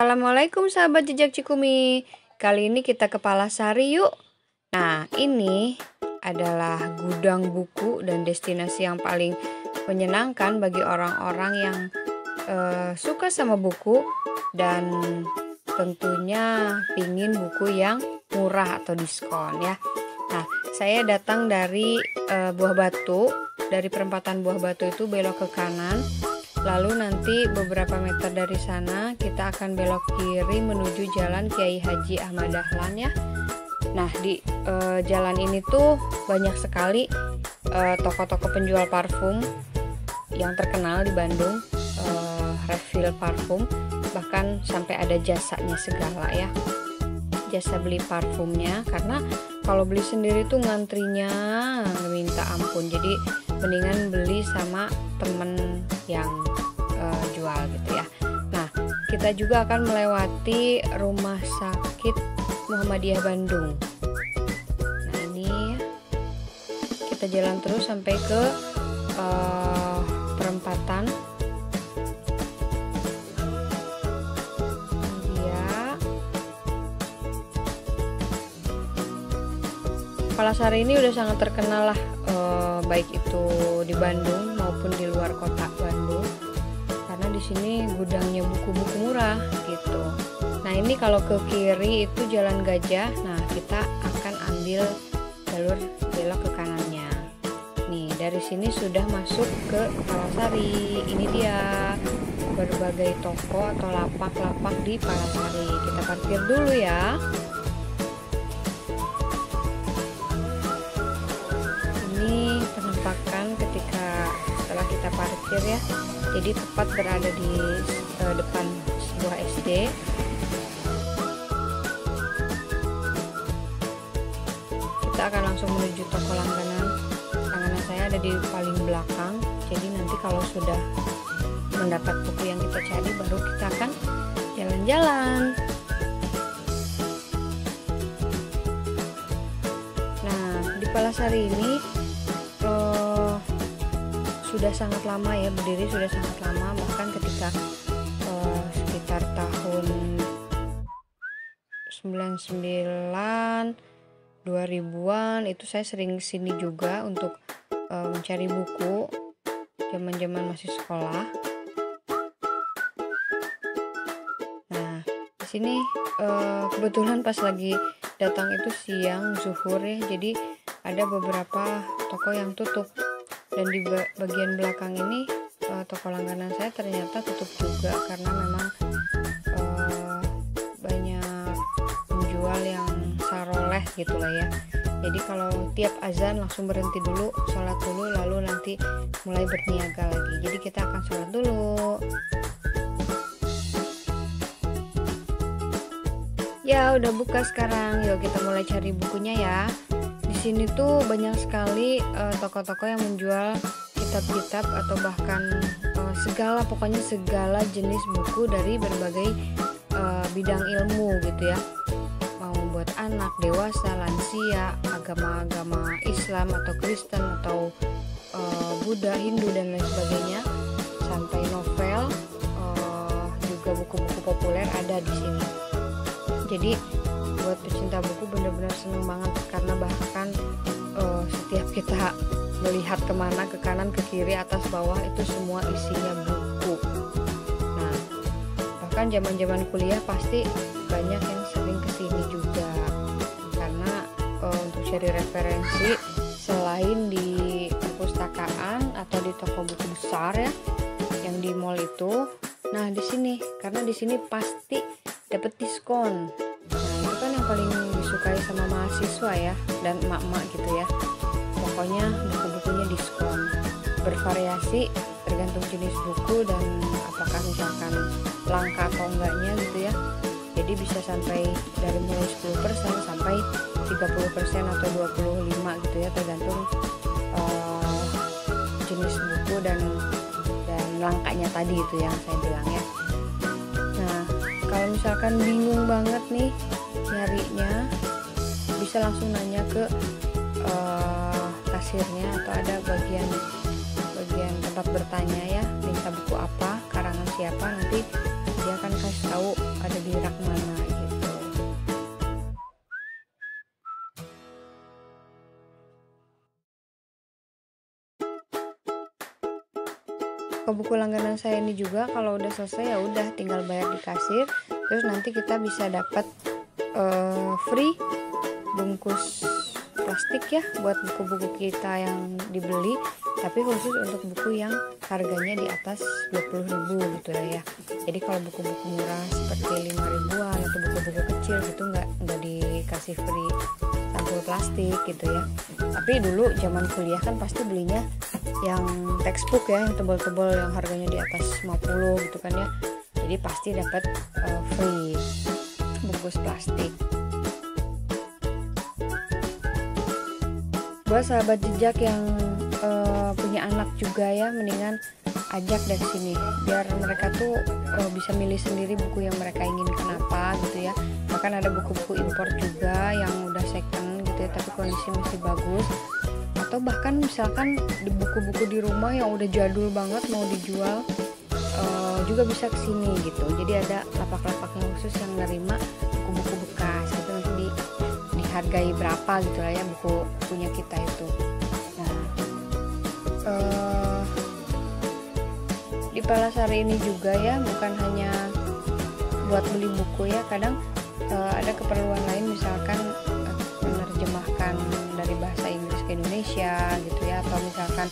Assalamualaikum sahabat jejak Cikumi. Kali ini kita ke Palasari yuk. Nah, ini adalah gudang buku dan destinasi yang paling menyenangkan bagi orang-orang yang suka sama buku dan tentunya pingin buku yang murah atau diskon ya. Nah, saya datang dari Buah Batu, dari perempatan Buah Batu itu belok ke kanan. Lalu nanti beberapa meter dari sana kita akan belok kiri menuju Jalan Kiai Haji Ahmad Dahlan ya. Nah, di jalan ini tuh banyak sekali toko-toko penjual parfum yang terkenal di Bandung, refill parfum, bahkan sampai ada jasanya segala ya. Jasa beli parfumnya, karena kalau beli sendiri tuh ngantrinya minta ampun. Jadi mendingan beli sama temen yang jual gitu ya. Nah, kita juga akan melewati Rumah Sakit Muhammadiyah Bandung. Nah, ini kita jalan terus sampai ke perempatan Palasari ini udah sangat terkenal lah, baik itu di Bandung maupun di luar kota Bandung, karena di sini gudangnya buku-buku murah gitu. Nah, ini kalau ke kiri itu Jalan Gajah. Nah, kita akan ambil jalur belok ke kanannya. Nih, dari sini sudah masuk ke Palasari. Ini dia berbagai toko atau lapak-lapak di Palasari. Kita parkir dulu ya. Penampakan ketika setelah kita parkir ya, jadi tepat berada di depan sebuah SD. Kita akan langsung menuju toko langganan. Langganan saya ada di paling belakang, jadi nanti kalau sudah mendapat buku yang kita cari baru kita akan jalan-jalan. Nah, di Palasari ini sudah sangat lama ya, berdiri sudah sangat lama, bahkan ketika sekitar tahun 99 2000-an itu saya sering sini juga untuk mencari buku zaman-zaman masih sekolah. Nah, di sini kebetulan pas lagi datang itu siang zuhur ya, jadi ada beberapa toko yang tutup. Dan di bagian belakang ini toko langganan saya ternyata tutup juga, karena memang banyak penjual yang saroleh gitulah ya. Jadi kalau tiap azan langsung berhenti dulu, sholat dulu, lalu nanti mulai berniaga lagi. Jadi kita akan sholat dulu. Ya udah buka sekarang, yuk kita mulai cari bukunya ya. Di sini tuh banyak sekali toko-toko yang menjual kitab-kitab atau bahkan pokoknya segala jenis buku dari berbagai bidang ilmu gitu ya. Mau buat anak, dewasa, lansia, agama-agama Islam atau Kristen atau Buddha, Hindu dan lain sebagainya, sampai novel, juga buku-buku populer ada di sini. Jadi buat pecinta buku benar-benar seneng banget, karena bahkan setiap kita melihat kemana, ke kanan, ke kiri, atas, bawah, itu semua isinya buku. Nah, bahkan zaman-zaman kuliah pasti banyak yang sering kesini juga, karena untuk cari referensi selain di perpustakaan atau di toko buku besar ya, yang di mall itu. Nah, di sini karena di sini pasti dapat diskon. Nah, itu kan yang paling disukai sama mahasiswa ya, dan emak-emak gitu ya. Pokoknya buku-bukunya diskon, bervariasi tergantung jenis buku dan apakah misalkan langka atau enggaknya gitu ya. Jadi bisa sampai dari mulai 10% sampai 30% atau 25 gitu ya, tergantung jenis buku dan langkanya tadi itu yang saya bilang ya. Nah, kalau misalkan bingung banget nih nyarinya, bisa langsung nanya ke kasirnya, atau ada bagian tempat bertanya ya, minta buku apa, karangan siapa, nanti dia akan kasih tahu ada di rak mana gitu. Ke buku langganan saya ini juga kalau udah selesai ya udah tinggal bayar di kasir, terus nanti kita bisa dapat free bungkus plastik ya buat buku-buku kita yang dibeli, tapi khusus untuk buku yang harganya di atas 20.000 gitu ya. Jadi kalau buku-buku murah seperti 5.000-an atau buku-buku kecil gitu nggak dikasih free sampul plastik gitu ya. Tapi dulu zaman kuliah kan pasti belinya yang textbook ya, yang tebal-tebal yang harganya di atas 50 gitu kan ya. Jadi pasti dapat free bungkus plastik. Buat sahabat jejak yang punya anak juga ya, mendingan ajak dari sini biar mereka tuh bisa milih sendiri buku yang mereka inginkan apa gitu ya. Bahkan ada buku-buku impor juga yang udah second gitu ya, tapi kondisi masih bagus. Atau bahkan misalkan di buku-buku di rumah yang udah jadul banget mau dijual juga bisa kesini gitu. Jadi ada lapak-lapak yang khusus yang nerima buku-buku bekas gitu, nanti dihargai berapa gitu lah ya buku punya kita itu. Nah di Palasari ini juga ya bukan hanya buat beli buku ya, kadang ada keperluan lain, misalkan menerjemahkan dari bahasa Inggris ke Indonesia gitu ya, atau misalkan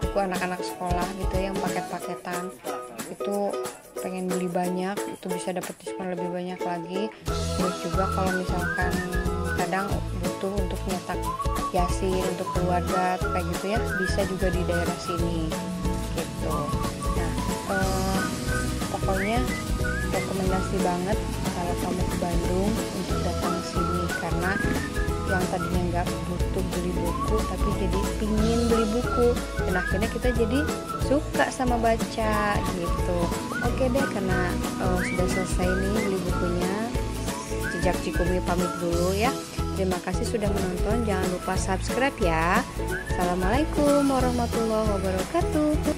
buku anak-anak sekolah gitu ya, yang paket-paketan itu pengen beli banyak itu bisa dapat diskon lebih banyak lagi. Terus juga kalau misalkan kadang butuh untuk nyetak yasin untuk keluarga kayak gitu ya, bisa juga di daerah sini gitu. Nah pokoknya rekomendasi banget kalau kamu ke Bandung untuk datang ke sini, karena yang tadinya nggak butuh beli buku tapi jadi pingin beli buku, dan akhirnya kita jadi suka sama baca gitu. Oke deh, karena sudah selesai nih beli bukunya, Jejak Cikumi pamit dulu ya. Terima kasih sudah menonton, jangan lupa subscribe ya. Assalamualaikum warahmatullahi wabarakatuh.